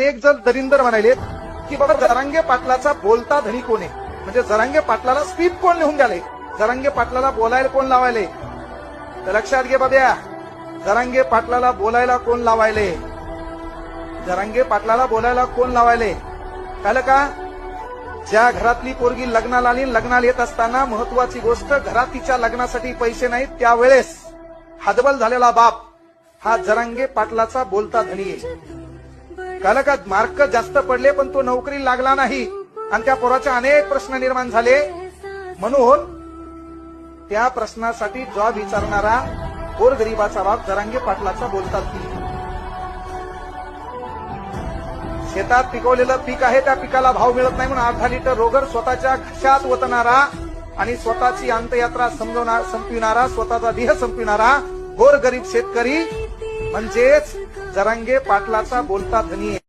एक जण दरिंदर म्हणाले की बाबा जरांगे पाटलाचा बोलता धनी कोण आहे, म्हणजे जरांगे पाटलाला स्क्रिप्ट कोण लिहून द्याले, जरांगे पाटलाला बोलायला कोण लावायले. तर लक्षात घे बाब्या, जरांगे पाटलाला बोलायला कोण लावायले, जरांगे पाटलाला बोलायला कोण लावायले कळलं का. ज्या घरातली पोरगी लग्नाला आली, लग्नाला येत असताना महत्वाची गोष्ट, घरात तिच्या लग्नासाठी पैसे नाहीत, त्यावेळेस हतबल झालेला बाप हा जरांगे पाटलाचा बोलता धनी आहे. कळलं का. मार्क जास्त पडले पण तो नोकरी लागला नाही आणि त्या पोराचे अनेक प्रश्न निर्माण झाले. म्हणून त्या प्रश्नासाठी जॉब विचारणारा गोरगरिबाचा बाप जरांगे पाटलाचा बोलता धनी. शेतात पिकवलेलं पीक आहे, त्या पिकाला भाव मिळत नाही म्हणून 8 लिटर रोगर स्वतःच्या घशात ओतणारा आणि स्वतःची अंत्ययात्रा संपविणारा, स्वतःचा देह संपविणारा गोरगरीब शेतकरी म्हणजेच जरांगे पाटलाचा बोलता धनी आहे.